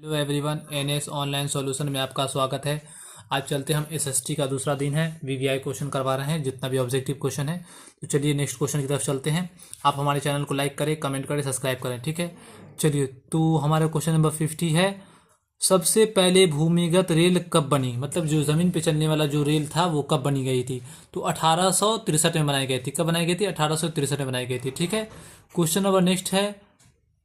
Hello everyone, NS online solution में आपका स्वागत है। आज चलते हम एसएसटी का दूसरा दिन है। वीवीआई क्वेश्चन करवा रहे हैं, जितना भी ऑब्जेक्टिव क्वेश्चन है। तो चलिए नेक्स्ट क्वेश्चन की तरफ चलते हैं। आप हमारे चैनल को लाइक करें, कमेंट करें, सब्सक्राइब करें, ठीक है। चलिए, तो हमारा क्वेश्चन नंबर 50 है। सबसे पहले भूमिगत रेल कब बनी? मतलब जो ज़मीन पे चलने वाला जो रेल था वो कब बनी गई थी? तो 1863 में बनाई गई थी। कब बनाई गई थी? 1863 में बनाई गई थी, ठीक है। क्वेश्चन नंबर नेक्स्ट है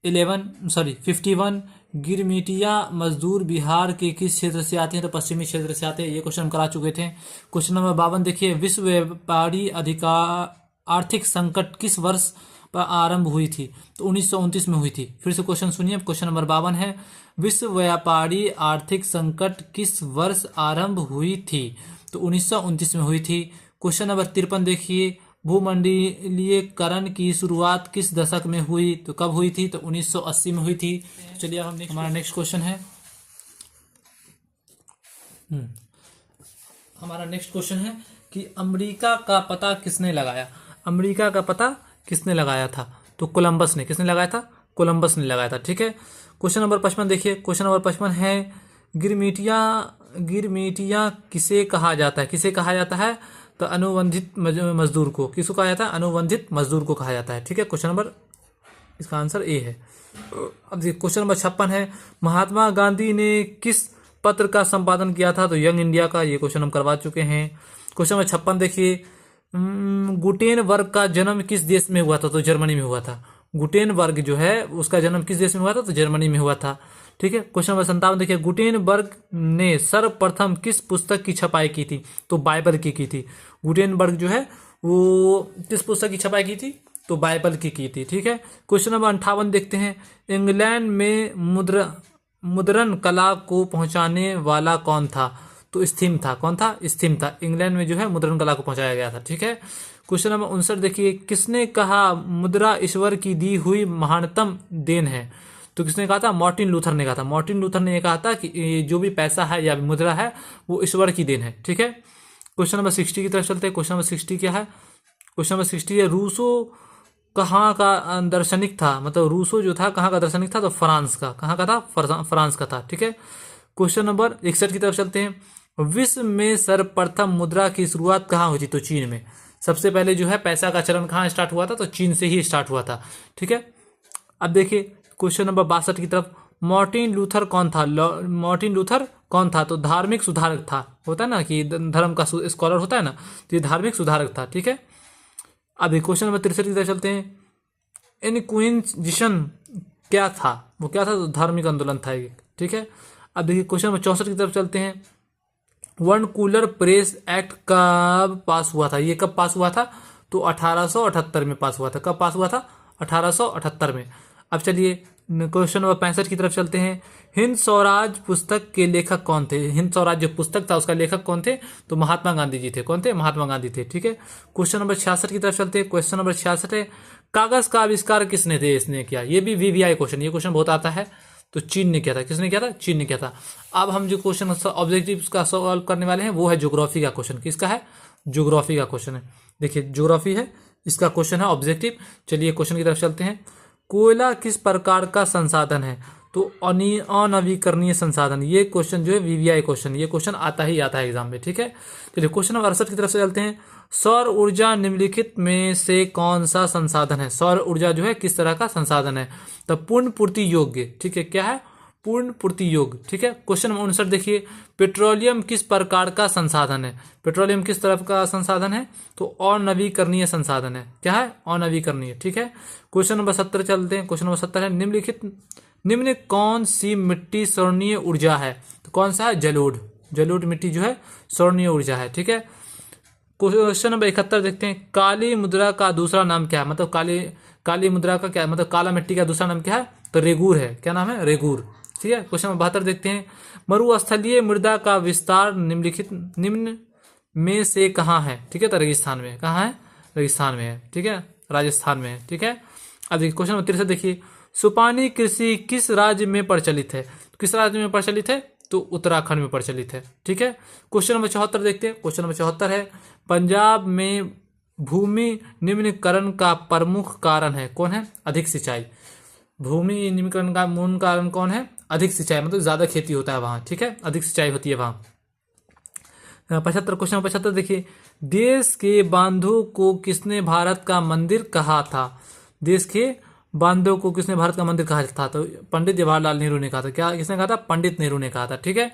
51 गिरमिटिया मजदूर बिहार के किस क्षेत्र से आते हैं? तो पश्चिमी क्षेत्र से आते हैं। ये क्वेश्चन हम करा चुके थे। क्वेश्चन नंबर 52 देखिए, विश्व व्यापारी अधिकार आर्थिक संकट किस वर्ष पर आरंभ हुई थी? तो 1929 में हुई थी। फिर से क्वेश्चन सुनिए। क्वेश्चन नंबर 52 है, विश्व व्यापारी आर्थिक संकट किस वर्ष आरंभ हुई थी? तो 1929 में हुई थी। क्वेश्चन नंबर 53 देखिए, भूमंडलीयकरण की शुरुआत किस दशक में हुई? तो कब हुई थी? तो 1980 में हुई थी। चलिए, अब हमारा नेक्स्ट क्वेश्चन है। हमारा नेक्स्ट क्वेश्चन है कि अमेरिका का पता किसने लगाया? अमेरिका का पता किसने लगाया था? तो कोलंबस ने। किसने लगाया था? कोलंबस ने लगाया था, ठीक है। क्वेश्चन नंबर 55 देखिए। क्वेश्चन नंबर 55 है, गिरमिटिया किसे कहा जाता है? किसे कहा जाता है? तो अनुबंधित मजदूर को। किसको कहा जाता है? अनुबंधित मजदूर को कहा जाता है, ठीक है। क्वेश्चन नंबर, इसका आंसर ए है। अब देखिए, क्वेश्चन नंबर 56 है, महात्मा गांधी ने किस पत्र का संपादन किया था? तो यंग इंडिया का। ये क्वेश्चन हम करवा चुके हैं। क्वेश्चन नंबर 56 देखिए, गुटेनबर्ग का जन्म किस देश में हुआ था? तो जर्मनी में हुआ था। गुटेनबर्ग जो है उसका जन्म किस देश में हुआ था? तो जर्मनी में हुआ था, ठीक है। क्वेश्चन नंबर 57 देखिए, गुटेनबर्ग ने सर्वप्रथम किस पुस्तक की छपाई की थी? तो बाइबल की थी। गुटेनबर्ग जो है वो किस पुस्तक की छपाई की थी? तो बाइबल की थी, ठीक है। क्वेश्चन नंबर 58 देखते हैं, इंग्लैंड में मुद्रण कला को पहुंचाने वाला कौन था? तो स्थिम था। कौन था? स्थिम था। इंग्लैंड में जो है मुद्रण कला को पहुंचाया गया था, ठीक है। क्वेश्चन नंबर 59 देखिए, किसने कहा मुद्रा ईश्वर की दी हुई महानतम देन है? तो किसने कहा था? मार्टिन लूथर ने कहा था। मार्टिन लूथर ने यह कहा था कि जो भी पैसा है या मुद्रा है वो ईश्वर की देन है, ठीक है। क्वेश्चन नंबर 60 की तरफ चलते हैं। क्वेश्चन नंबर 60 क्या है? क्वेश्चन नंबर 60 है, रूसो कहाँ का दार्शनिक था? मतलब रूसो जो था कहाँ का दार्शनिक था? तो फ्रांस का। कहाँ का था? फ्रांस का था, ठीक है। क्वेश्चन नंबर 61 की तरफ चलते हैं, विश्व में सर्वप्रथम मुद्रा की शुरुआत कहाँ हुई थी? तो चीन में। सबसे पहले जो है पैसा का चलन कहाँ स्टार्ट हुआ था? तो चीन से ही स्टार्ट हुआ था, ठीक है। अब देखिए क्वेश्चन नंबर 62 की तरफ, मार्टिन लूथर कौन था? मार्टिन लूथर कौन था? तो धार्मिक सुधारक था। होता है ना कि धर्म का स्कॉलर होता है ना, तो ये धार्मिक सुधारक था, ठीक है। अभी क्वेश्चन नंबर 63 की तरफ चलते हैं, इनक्विजिशन क्या था? वो क्या था? तो धार्मिक आंदोलन था ये, ठीक है। अब देखिए क्वेश्चन नंबर 64 की तरफ चलते हैं, वर्नकूलर प्रेस एक्ट कब पास हुआ था? ये कब पास हुआ था? तो 1878 में पास हुआ था। कब पास हुआ था? 1878 में। अब चलिए क्वेश्चन नंबर 65 की तरफ चलते हैं, हिंद स्वराज पुस्तक के लेखक कौन थे? हिंद स्वराज जो पुस्तक था उसका लेखक कौन थे? तो महात्मा गांधी जी थे। कौन थे? महात्मा गांधी थे, ठीक है। क्वेश्चन नंबर 66 की तरफ चलते हैं। क्वेश्चन नंबर 66 है, कागज का आविष्कार किसने थे? इसने किया। ये भी वीवीआई क्वेश्चन, ये क्वेश्चन बहुत आता है। तो चीन ने किया था। किसने किया था? चीन ने किया था। अब हम जो क्वेश्चन ऑब्जेक्टिव का सॉल्व करने वाले हैं वो है ज्योग्राफी का क्वेश्चन। किसका है? ज्योग्राफी का क्वेश्चन है। देखिए ज्योग्राफी है, इसका क्वेश्चन है ऑब्जेक्टिव। चलिए क्वेश्चन की तरफ चलते हैं, कोयला किस प्रकार का संसाधन है? तो अनवीकरणीय संसाधन। ये क्वेश्चन जो है वीवीआई क्वेश्चन, ये क्वेश्चन आता ही आता है एग्जाम में, ठीक है। चलिए क्वेश्चन नंबर 68 की तरफ से चलते हैं, सौर ऊर्जा निम्नलिखित में से कौन सा संसाधन है? सौर ऊर्जा जो है किस तरह का संसाधन है? तो पूर्ण पूर्ति योग्य, ठीक है। क्या है? पूर्ण पूर्ति योग्य, ठीक है। क्वेश्चन नंबर 59 देखिए, पेट्रोलियम किस प्रकार का संसाधन है? पेट्रोलियम किस तरह का संसाधन है? तो अनवीकरणीय संसाधन है। क्या है? अनवीकरणीय, ठीक है। क्वेश्चन नंबर 70 चलते हैं। क्वेश्चन नंबर 70 है, निम्न कौन सी मिट्टी स्वर्णीय ऊर्जा है? तो कौन सा है? जलोढ़। जलोढ़ मिट्टी जो है स्वर्णीय ऊर्जा है, ठीक है। क्वेश्चन नंबर 71 देखते हैं, काली मुद्रा का दूसरा नाम क्या है? मतलब काली मुद्रा का क्या, मतलब काला मिट्टी का दूसरा नाम क्या है? तो रेगूर है। क्या नाम है? रेगूर, ठीक है। क्वेश्चन नंबर 72 देखते हैं, मरुस्थलीय मृदा का विस्तार निम्न में से कहाँ है? ठीक है, तो रेगिस्तान में। कहाँ है? रेगिस्तान में है, ठीक है। राजस्थान में है, ठीक है। अब देखिए क्वेश्चन नंबर 63 देखिए, सुपानी कृषि किस राज्य में प्रचलित है? किस राज्य में प्रचलित है? तो उत्तराखंड में प्रचलित है, ठीक है। क्वेश्चन नंबर 74 देखते हैं। क्वेश्चन नंबर 74 है, पंजाब में भूमि निम्नीकरण का प्रमुख कारण है? कौन है? अधिक सिंचाई। भूमि निम्नीकरण का मूल कारण कौन है? अधिक सिंचाई, मतलब ज़्यादा खेती होता है वहाँ, ठीक है, अधिक सिंचाई होती है वहाँ। 75 क्वेश्चन 75 देखिए, देश के बांधों को किसने भारत का मंदिर कहा था? देश के बांधों को किसने भारत का मंदिर कहा था? तो पंडित जवाहरलाल नेहरू ने कहा था। क्या किसने कहा था? पंडित नेहरू ने कहा था, ठीक है।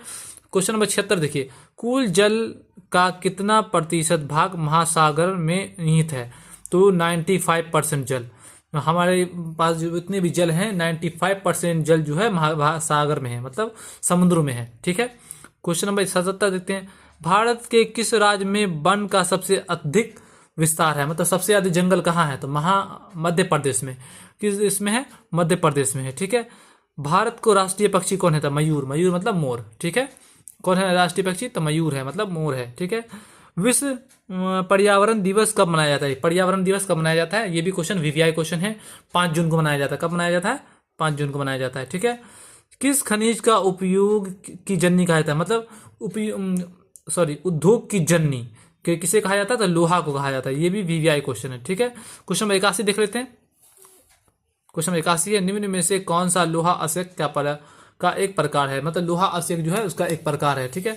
क्वेश्चन नंबर 76 देखिए, कुल जल का कितना प्रतिशत भाग महासागर में निहित है? तो 95% जल, हमारे पास जो इतने भी जल हैं 95% जल जो है महासागर में है, मतलब समुद्रों में है, ठीक है। क्वेश्चन नंबर 77 देखते हैं, भारत के किस राज्य में वन का सबसे अधिक विस्तार है? मतलब सबसे अधिक जंगल कहाँ है? तो मध्य प्रदेश में। किस इसमें है? मध्य प्रदेश में है, ठीक है। भारत को राष्ट्रीय पक्षी कौन है? तो मयूर, मयूर मतलब मोर, ठीक है। कौन है राष्ट्रीय पक्षी? तो मयूर है, मतलब मोर है, ठीक है। विश्व पर्यावरण दिवस कब मनाया जाता है? पर्यावरण दिवस कब मनाया जाता है? ये भी क्वेश्चन वीवीआई क्वेश्चन है। 5 जून को मनाया जाता है। कब मनाया जाता है? 5 जून को मनाया जाता है, ठीक है। किस खनिज का उपयोग की जननी कहा जाता है? मतलब उद्योग की जननी किसे कहा जाता है? तो लोहा को कहा जाता है। ये भी वीवीआई क्वेश्चन है, ठीक है। क्वेश्चन नंबर 81 देख लेते हैं। क्वेश्चन नंबर 81 है, निम्न में से कौन सा लोहा अयस्क का एक प्रकार है? मतलब लोहा अयस्क जो है उसका एक प्रकार है, ठीक है।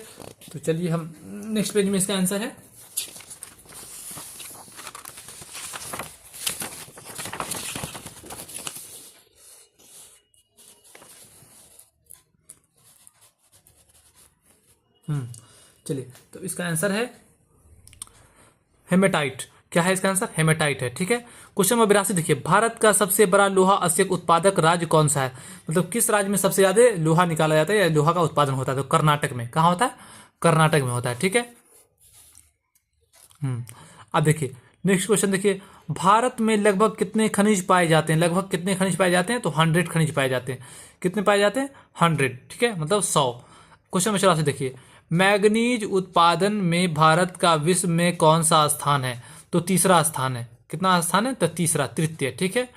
तो चलिए हम नेक्स्ट पेज में इसका आंसर है। चलिए, तो इसका आंसर है हेमेटाइट। क्या है इसका आंसर? हेमेटाइट है, ठीक है। क्वेश्चन नंबर 82 देखिए, भारत का सबसे बड़ा लोहा अयस्क उत्पादक राज्य कौन सा है? मतलब किस राज्य में सबसे ज्यादा लोहा निकाला जाता है या लोहा का उत्पादन होता है? तो कर्नाटक में। कहाँ होता है? कर्नाटक में होता है, ठीक है। अब देखिए नेक्स्ट क्वेश्चन देखिए, भारत में लगभग कितने खनिज पाए जाते हैं? लगभग कितने खनिज पाए जाते हैं? तो 100 खनिज पाए जाते हैं। कितने पाए जाते हैं? 100, ठीक है, मतलब 100। क्वेश्चन नंबर 84 देखिए, मैग्नीज उत्पादन में भारत का विश्व में कौन सा स्थान है? तो तीसरा स्थान है। कितना स्थान है? तो तीसरा, तृतीय, ठीक है।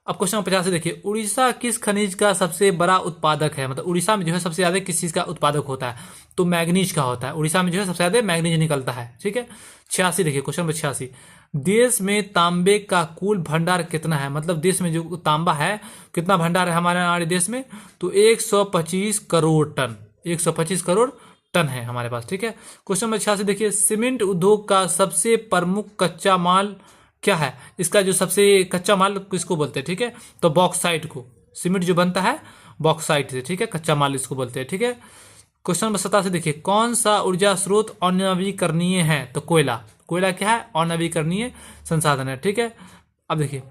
अब क्वेश्चन नंबर 50 देखिए, उड़ीसा किस खनिज का सबसे बड़ा उत्पादक है? मतलब उड़ीसा में जो है सबसे ज्यादा किस चीज का उत्पादक होता है? तो मैग्नीज का होता है। उड़ीसा में जो है सबसे ज्यादा मैग्नीज निकलता है, ठीक है। 86 देखिए, क्वेश्चन नंबर 86, देश में तांबे का कुल भंडार कितना है? मतलब देश में जो तांबा है कितना भंडार है हमारे देश में? तो 125 करोड़ टन, 125 करोड़ टन है हमारे पास, ठीक है। क्वेश्चन नंबर 86 देखिए, सीमेंट उद्योग का सबसे प्रमुख कच्चा माल क्या है? इसका जो सबसे कच्चा माल किसको बोलते हैं? ठीक है, तो बॉक्साइट को। सीमेंट जो बनता है बॉक्साइट से, ठीक है, कच्चा माल इसको बोलते हैं, ठीक है। क्वेश्चन नंबर 87 देखिए, कौन सा ऊर्जा स्रोत अनवीकरणीय है? तो कोयला। कोयला क्या है? अनवीकरणीय संसाधन है, ठीक है। अब देखिए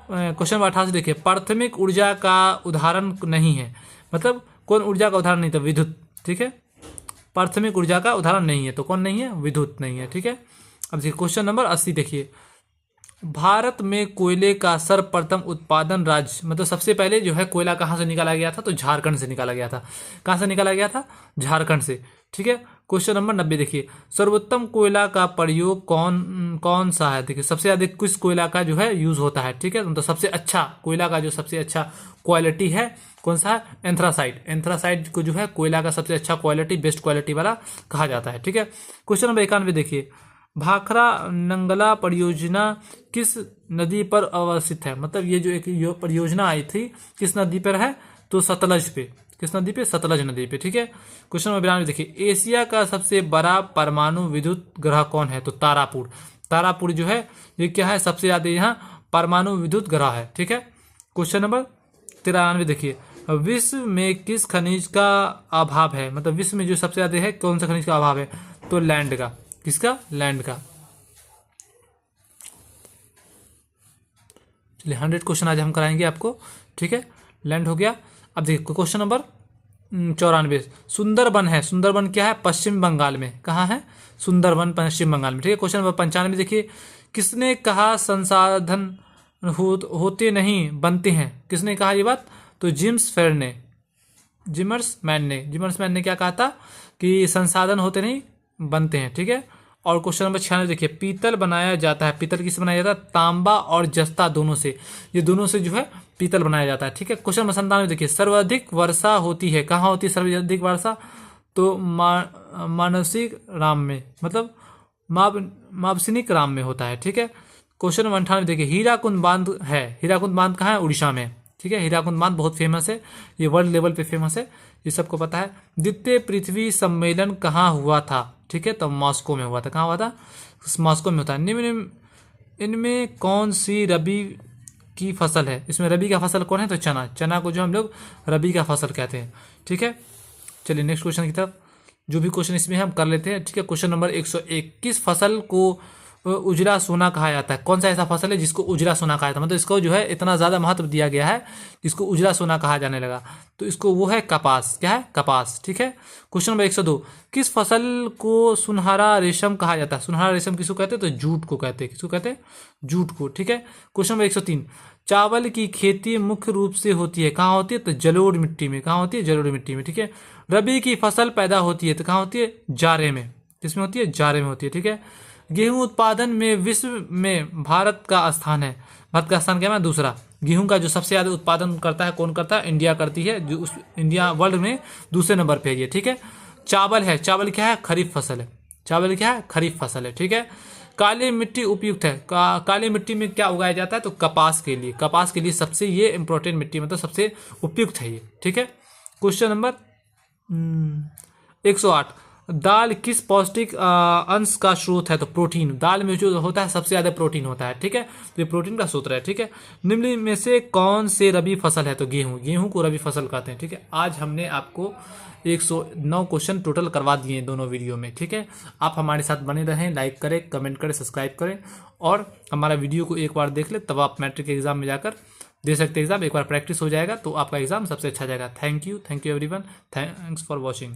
क्वेश्चन नंबर 88 देखिए, प्राथमिक ऊर्जा का उदाहरण नहीं है। मतलब कौन ऊर्जा का उदाहरण नहीं? तो विद्युत, ठीक है। प्राथमिक ऊर्जा का उदाहरण नहीं है, तो कौन नहीं है? विद्युत नहीं है, ठीक है। अब देखिए क्वेश्चन नंबर 80 देखिए, भारत में कोयले का सर्वप्रथम उत्पादन राज्य, मतलब सबसे पहले जो है कोयला कहाँ से निकाला गया था? तो झारखंड से निकाला गया था। कहाँ से निकाला गया था? झारखंड से, ठीक है। क्वेश्चन नंबर 90 देखिए, सर्वोत्तम कोयला का प्रयोग कौन सा है? देखिए सबसे अधिक किस कोयला का जो है यूज होता है, ठीक है। तो सबसे अच्छा कोयला का जो सबसे अच्छा क्वालिटी है कौन सा है? एंथ्रासाइट। एंथ्रासाइट को जो है कोयला का सबसे अच्छा क्वालिटी, बेस्ट क्वालिटी वाला कहा जाता है, ठीक है। क्वेश्चन नंबर 91 देखिए, भाखड़ा नंगला परियोजना किस नदी पर अवस्थित है? मतलब ये जो एक परियोजना आई थी किस नदी पर है? तो सतलज पे। किस नदी पे? सतलज नदी पे, ठीक है। क्वेश्चन नंबर 92 देखिए, एशिया का सबसे बड़ा परमाणु विद्युत ग्रह कौन है? तो तारापुर। तारापुर जो है ये क्या है? सबसे ज्यादा यहाँ परमाणु विद्युत ग्रह है, ठीक है। क्वेश्चन नंबर 93 देखिए, विश्व में किस खनिज का अभाव है? मतलब विश्व में जो सबसे ज्यादा है कौन सा खनिज का अभाव है? तो लैंड का। किसका? लैंड का। चलिए 100 क्वेश्चन आज हम कराएंगे आपको, ठीक है। लैंड हो गया। अब देखिए क्वेश्चन नंबर 94, सुंदरबन है। सुंदरबन क्या है? पश्चिम बंगाल में। कहाँ है? सुंदरबन पश्चिम बंगाल में, ठीक है। क्वेश्चन नंबर 95 देखिए, किसने कहा संसाधन होते नहीं बनते हैं? किसने कहा ये बात? तो जिमर्समैन ने क्या कहा था कि संसाधन होते नहीं बनते हैं, ठीक है। और क्वेश्चन नंबर 96 देखिए, पीतल बनाया जाता है। पीतल किससे बनाया जाता है? तांबा और जस्ता दोनों से। ये दोनों से जो है पीतल बनाया जाता है, ठीक है। क्वेश्चन नंबर 97 देखिए, सर्वाधिक वर्षा होती है कहाँ होती है? सर्वाधिक वर्षा तो मानसिक राम में, मतलब मावसनिक राम में होता है, ठीक है। क्वेश्चन नंबर 98 देखिए, हीराकुंड बांध है। हीराकुंड बांध कहाँ है? उड़ीसा में, ठीक है, हीराकुंड बांध बहुत फेमस है, ये वर्ल्ड लेवल पे फेमस है, ये सबको पता है। द्वितीय पृथ्वी सम्मेलन कहाँ हुआ था? ठीक है, तो मॉस्को में हुआ था। कहाँ हुआ था? मॉस्को में होता है। निम्न इनमें कौन सी रबी की फसल है? इसमें रबी का फसल कौन है? तो चना। चना को जो हम लोग रबी का फसल कहते हैं। ठीक है, चलिए नेक्स्ट क्वेश्चन की तरफ। जो भी क्वेश्चन इसमें हम कर लेते हैं। ठीक है, क्वेश्चन नंबर 101, किस फसल को उजला सोना कहा जाता है? कौन सा ऐसा फसल है जिसको उजला सोना कहा जाता है? मतलब इसको जो है इतना ज़्यादा महत्व दिया गया है, जिसको उजला सोना कहा जाने लगा, तो इसको वो है कपास। क्या है? कपास। ठीक है, क्वेश्चन नंबर 102, किस फसल को सुनहरा रेशम कहा जाता है? सुनहरा रेशम किसको कहते हैं? तो जूट को कहते हैं। किसको कहते हैं? जूट को। ठीक है, क्वेश्चन नंबर 103, चावल की खेती मुख्य रूप से होती है कहाँ होती है? तो जलोढ़ मिट्टी में। कहाँ होती है? जलोढ़ मिट्टी में। ठीक है, रबी की फसल पैदा होती है तो कहाँ होती है? जारे में। किसमें होती है? जारे में होती है। ठीक है, गेहूं उत्पादन में विश्व में भारत का स्थान है। भारत का स्थान क्या है? दूसरा। गेहूं का जो सबसे ज्यादा उत्पादन करता है कौन करता है? इंडिया करती है। जो इंडिया वर्ल्ड में दूसरे नंबर पे है ये। ठीक है, चावल है। चावल क्या है? खरीफ फसल है। चावल क्या है? खरीफ फसल है। ठीक है, काली मिट्टी उपयुक्त है। काली मिट्टी में क्या उगाया जाता है? तो कपास के लिए। कपास के लिए सबसे ये इंपॉर्टेंट मिट्टी, मतलब सबसे उपयुक्त है ये। ठीक है, क्वेश्चन नंबर 108, दाल किस पौष्टिक अंश का स्रोत है? तो प्रोटीन। दाल में जो होता है सबसे ज्यादा प्रोटीन होता है। ठीक है, तो ये प्रोटीन का स्रोत है। ठीक है, निम्न में से कौन से रबी फसल है? तो गेहूं। गेहूं को रबी फसल कहते हैं। ठीक है, आज हमने आपको 109 क्वेश्चन टोटल करवा दिए हैं दोनों वीडियो में। ठीक है, आप हमारे साथ बने रहें, लाइक करें, कमेंट करें, सब्सक्राइब करें और हमारा वीडियो को एक बार देख ले, तब आप मैट्रिक एग्जाम में जाकर दे सकते हैं एग्जाम। एक बार प्रैक्टिस हो जाएगा तो आपका एग्जाम सबसे अच्छा जाएगा। Thank you everyone, thanks for watching.